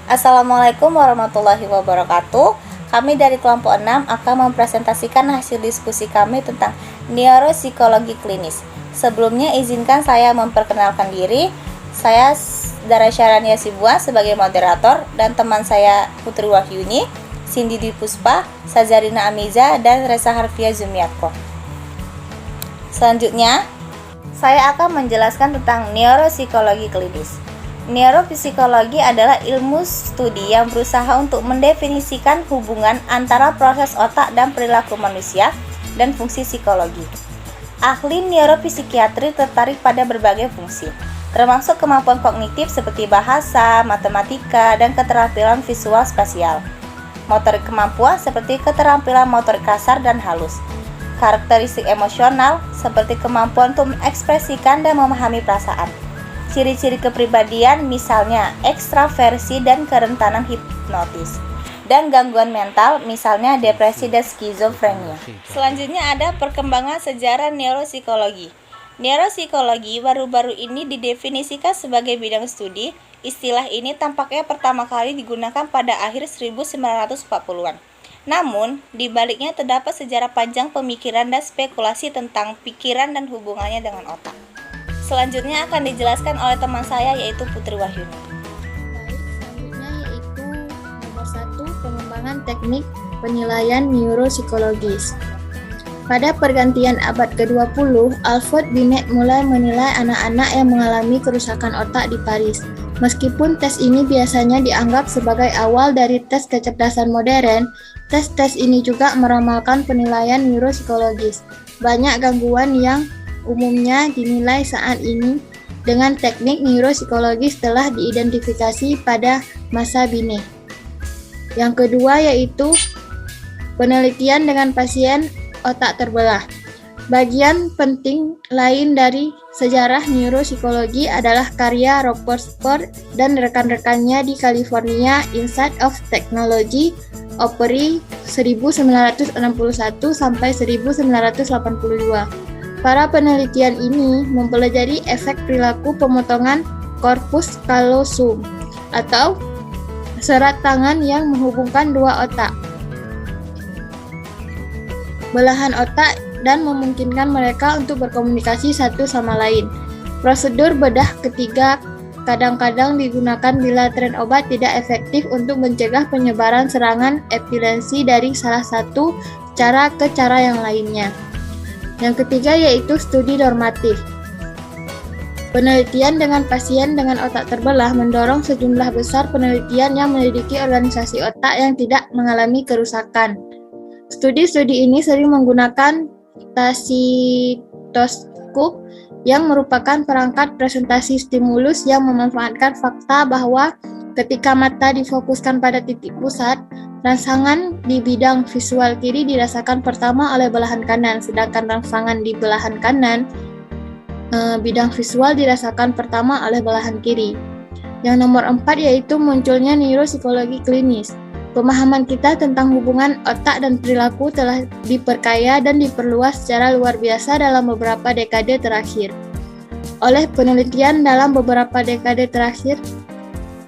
Assalamualaikum warahmatullahi wabarakatuh. Kami dari kelompok 6 akan mempresentasikan hasil diskusi kami tentang neuropsikologi klinis. Sebelumnya izinkan saya memperkenalkan diri. Saya Dara Syarania Sibuan sebagai moderator dan teman saya Putri Wahyuni, Cindy Dwi Puspa, Sazarina Amiza, dan Resa Harfia Zumiarko. Selanjutnya, saya akan menjelaskan tentang neuropsikologi klinis. Neuropsikologi adalah ilmu studi yang berusaha untuk mendefinisikan hubungan antara proses otak dan perilaku manusia dan fungsi psikologi. Ahli neuropsikiatri tertarik pada berbagai fungsi, termasuk kemampuan kognitif seperti bahasa, matematika, dan keterampilan visual spasial. Motorik kemampuan seperti keterampilan motorik kasar dan halus. Karakteristik emosional seperti kemampuan untuk mengekspresikan dan memahami perasaan. Ciri-ciri kepribadian misalnya ekstraversi dan kerentanan hipnotis, dan gangguan mental misalnya depresi dan skizofrenia. Selanjutnya ada perkembangan sejarah neuropsikologi. Neuropsikologi baru-baru ini didefinisikan sebagai bidang studi. Istilah ini tampaknya pertama kali digunakan pada akhir 1940-an. Namun, di baliknya terdapat sejarah panjang pemikiran dan spekulasi tentang pikiran dan hubungannya dengan otak. Selanjutnya akan dijelaskan oleh teman saya yaitu Putri Wahyuni. Baik, selanjutnya yaitu nomor 1, pengembangan teknik penilaian neuropsikologis. Pada pergantian abad ke-20, Alfred Binet mulai menilai anak-anak yang mengalami kerusakan otak di Paris. Meskipun tes ini biasanya dianggap sebagai awal dari tes kecerdasan modern, tes-tes ini juga meramalkan penilaian neuropsikologis. Banyak gangguan yang umumnya dinilai saat ini dengan teknik neuropsikologis telah diidentifikasi pada masa Binet. Yang kedua yaitu penelitian dengan pasien otak terbelah. Bagian penting lain dari sejarah neuropsikologi adalah karya Robert Spur dan rekan-rekannya di California Institute of Technology, Opry 1961 sampai 1982. Para penelitian ini mempelajari efek perilaku pemotongan corpus callosum atau serat tangan yang menghubungkan dua otak, belahan otak, dan memungkinkan mereka untuk berkomunikasi satu sama lain. Prosedur bedah ketiga kadang-kadang digunakan bila tren obat tidak efektif untuk mencegah penyebaran serangan epilepsi dari salah satu cara ke cara yang lainnya. Yang ketiga yaitu studi normatif. Penelitian dengan pasien dengan otak terbelah mendorong sejumlah besar penelitian yang menyelidiki organisasi otak yang tidak mengalami kerusakan. Studi-studi ini sering menggunakan tasitoskop yang merupakan perangkat presentasi stimulus yang memanfaatkan fakta bahwa ketika mata difokuskan pada titik pusat, rangsangan di bidang visual kiri dirasakan pertama oleh belahan kanan, sedangkan rangsangan di belahan kanan bidang visual dirasakan pertama oleh belahan kiri. Yang nomor 4 yaitu munculnya neuropsikologi klinis. Pemahaman kita tentang hubungan otak dan perilaku telah diperkaya dan diperluas secara luar biasa dalam beberapa dekade terakhir. Oleh penelitian dalam beberapa dekade terakhir,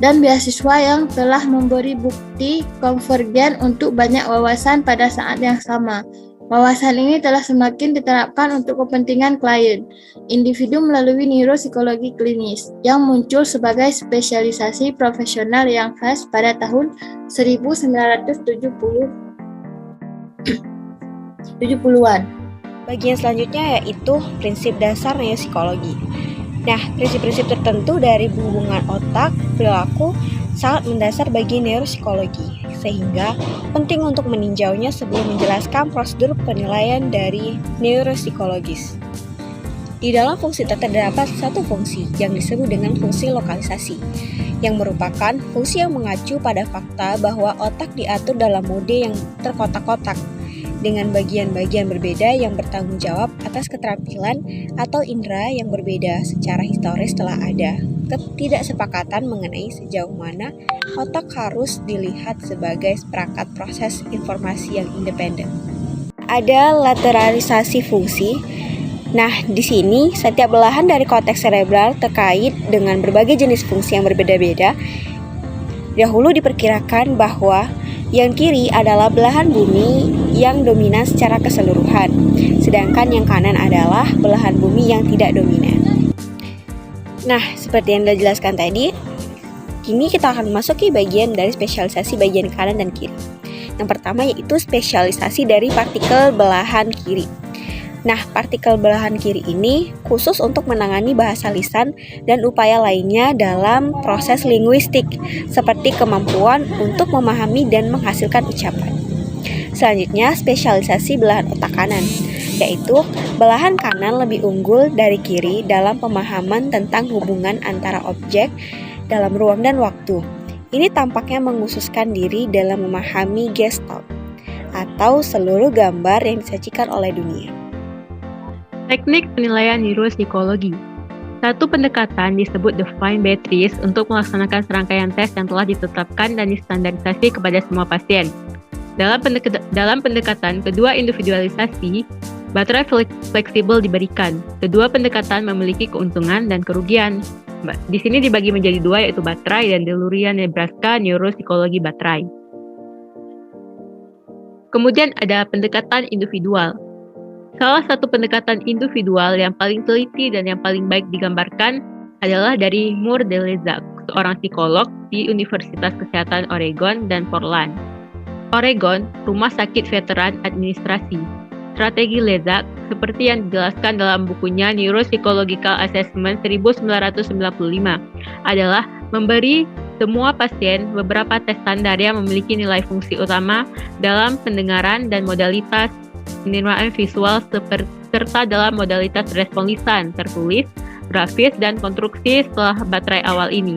dan beasiswa yang telah memberi bukti konvergen untuk banyak wawasan pada saat yang sama. Wawasan ini telah semakin diterapkan untuk kepentingan klien, individu melalui neuropsikologi klinis, yang muncul sebagai spesialisasi profesional yang khas pada tahun 1970-an. Bagian selanjutnya yaitu prinsip dasar neuropsikologi. Nah, prinsip-prinsip tertentu dari hubungan otak, perilaku sangat mendasar bagi neuropsikologi, sehingga penting untuk meninjaunya sebelum menjelaskan prosedur penilaian dari neuropsikologis. Di dalam fungsi terdapat satu fungsi yang disebut dengan fungsi lokalisasi, yang merupakan fungsi yang mengacu pada fakta bahwa otak diatur dalam mode yang terkotak-kotak, dengan bagian-bagian berbeda yang bertanggung jawab atas keterampilan atau indera yang berbeda. Secara historis telah ada ketidaksepakatan mengenai sejauh mana otak harus dilihat sebagai perangkat proses informasi yang independen. Ada lateralisasi fungsi. Nah, di sini setiap belahan dari korteks serebral terkait dengan berbagai jenis fungsi yang berbeda-beda Dahulu diperkirakan bahwa yang kiri adalah belahan bumi yang dominan secara keseluruhan, sedangkan yang kanan adalah belahan bumi yang tidak dominan. Nah, seperti yang sudah jelaskan tadi, kini kita akan memasuki bagian dari spesialisasi bagian kanan dan kiri. Yang pertama yaitu spesialisasi dari partikel belahan kiri. Nah, partikel belahan kiri ini khusus untuk menangani bahasa lisan dan upaya lainnya dalam proses linguistik, seperti kemampuan untuk memahami dan menghasilkan ucapan. Selanjutnya, spesialisasi belahan otak kanan, yaitu belahan kanan lebih unggul dari kiri dalam pemahaman tentang hubungan antara objek dalam ruang dan waktu. Ini tampaknya mengkhususkan diri dalam memahami gestalt, atau seluruh gambar yang disajikan oleh dunia. Teknik penilaian neuropsikologi. Satu pendekatan disebut Defined Beatrice untuk melaksanakan serangkaian tes yang telah ditetapkan dan distandarisasi kepada semua pasien. Dalam pendekatan kedua individualisasi, baterai fleksibel diberikan. Kedua pendekatan memiliki keuntungan dan kerugian. Di sini dibagi menjadi dua, yaitu baterai dan Deluria Nebraska neuropsikologi baterai. Kemudian ada pendekatan individual. Salah satu pendekatan individual yang paling teliti dan yang paling baik digambarkan adalah dari Moore de Lezac, seorang psikolog di Universitas Kesehatan Oregon dan Portland. Oregon, Rumah Sakit Veteran Administrasi. Strategi Lezac, seperti yang dijelaskan dalam bukunya Neuropsychological Assessment 1995, adalah memberi semua pasien beberapa tes standar yang memiliki nilai fungsi utama dalam pendengaran dan modalitas penerimaan visual serta dalam modalitas respon lisan, tertulis, grafis, dan konstruksi setelah baterai awal ini,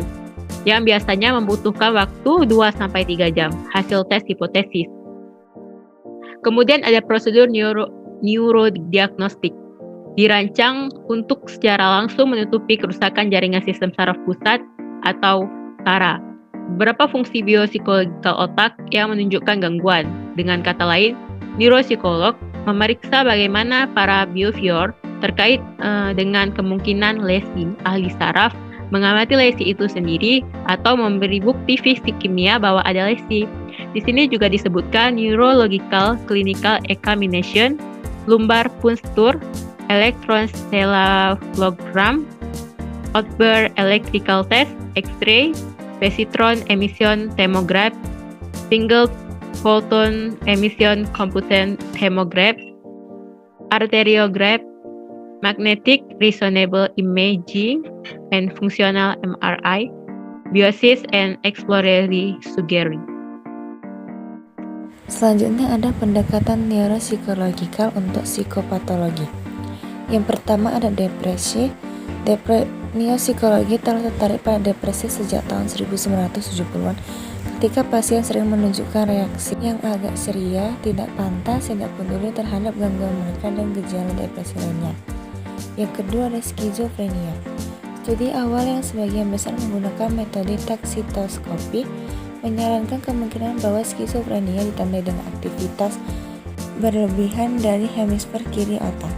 yang biasanya membutuhkan waktu 2-3 jam, hasil tes hipotesis. Kemudian ada prosedur neurodiagnostik, dirancang untuk secara langsung menutupi kerusakan jaringan sistem saraf pusat atau SARA. Beberapa fungsi biopsikologikal otak yang menunjukkan gangguan. Dengan kata lain, neuropsikolog memeriksa bagaimana para behavior terkait dengan kemungkinan lesi. Ahli saraf mengamati lesi itu sendiri atau memberi bukti fisik kimia bahwa ada lesi. Di sini juga disebutkan neurological clinical examination, lumbar puncture, electroencephalogram, Outburn electrical test, X-ray, positron emission tomograph, single photon emission computed tomograph, arteriograph, magnetic resonance imaging, and functional MRI, biopsy and exploratory surgery. Selanjutnya ada pendekatan neuropsikologikal untuk psikopatologi. Yang pertama ada depresi. Neuropsikologi telah tertarik pada depresi sejak tahun 1970-an ketika pasien sering menunjukkan reaksi yang agak ceria, tidak pantas, tidak peduli terhadap gangguan mereka dan gejala depresi lainnya. Yang kedua ada skizofrenia. Studi awal yang sebagian besar menggunakan metode taksitoskopi menyarankan kemungkinan bahwa skizofrenia ditandai dengan aktivitas berlebihan dari hemisfer kiri otak.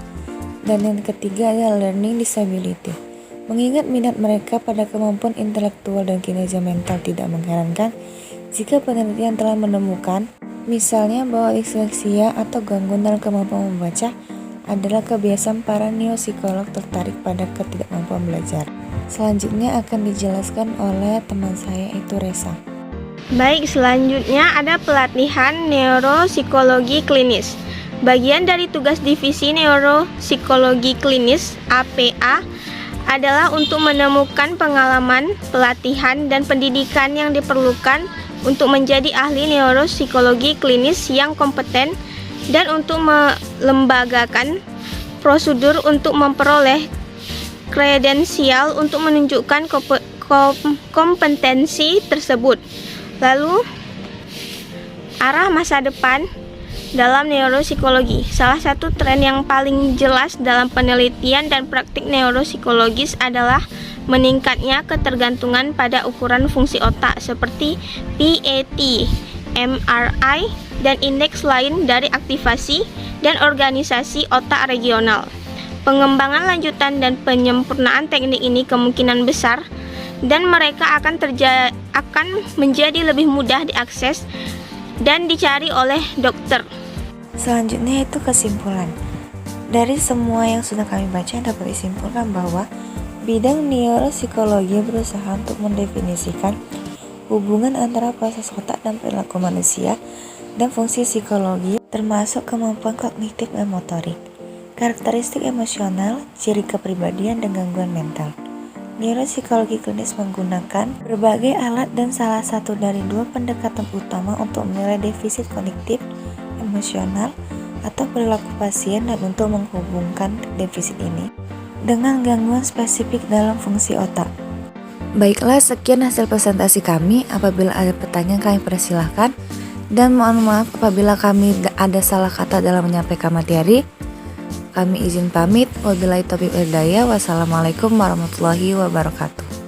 Dan yang ketiga adalah learning disability. Mengingat minat mereka pada kemampuan intelektual dan kinerja mental, tidak mengherankan jika penelitian telah menemukan misalnya bahwa disleksia atau gangguan dalam kemampuan membaca adalah kebiasaan para neuropsikolog tertarik pada ketidakmampuan belajar. Selanjutnya akan dijelaskan oleh teman saya, yaitu Resa. Baik, selanjutnya ada pelatihan neuropsikologi klinis. Bagian dari tugas divisi neuropsikologi klinis (APA) adalah untuk menemukan pengalaman, pelatihan, dan pendidikan yang diperlukan untuk menjadi ahli neuropsikologi klinis yang kompeten dan untuk melembagakan prosedur untuk memperoleh kredensial untuk menunjukkan kompetensi tersebut. Lalu, arah masa depan dalam neuropsikologi. Salah satu tren yang paling jelas dalam penelitian dan praktik neuropsikologis adalah meningkatnya ketergantungan pada ukuran fungsi otak seperti PET, MRI, dan indeks lain dari aktivasi dan organisasi otak regional. Pengembangan lanjutan dan penyempurnaan teknik ini kemungkinan besar dan mereka akan menjadi lebih mudah diakses dan dicari oleh dokter. Selanjutnya itu kesimpulan. Dari semua yang sudah kami baca dapat disimpulkan bahwa bidang neuropsikologi berusaha untuk mendefinisikan hubungan antara proses otak dan perilaku manusia dan fungsi psikologi termasuk kemampuan kognitif dan motorik, karakteristik emosional, ciri kepribadian dan gangguan mental. Neuropsikologi klinis menggunakan berbagai alat dan salah satu dari dua pendekatan utama untuk menilai defisit kognitif, emosional, atau perilaku pasien dan untuk menghubungkan defisit ini dengan gangguan spesifik dalam fungsi otak. Baiklah, sekian hasil presentasi kami. Apabila ada pertanyaan kami persilahkan, dan mohon maaf apabila kami ada salah kata dalam menyampaikan materi. Kami izin pamit. Wabillahi taufiq wal hidayah. Wassalamualaikum warahmatullahi wabarakatuh.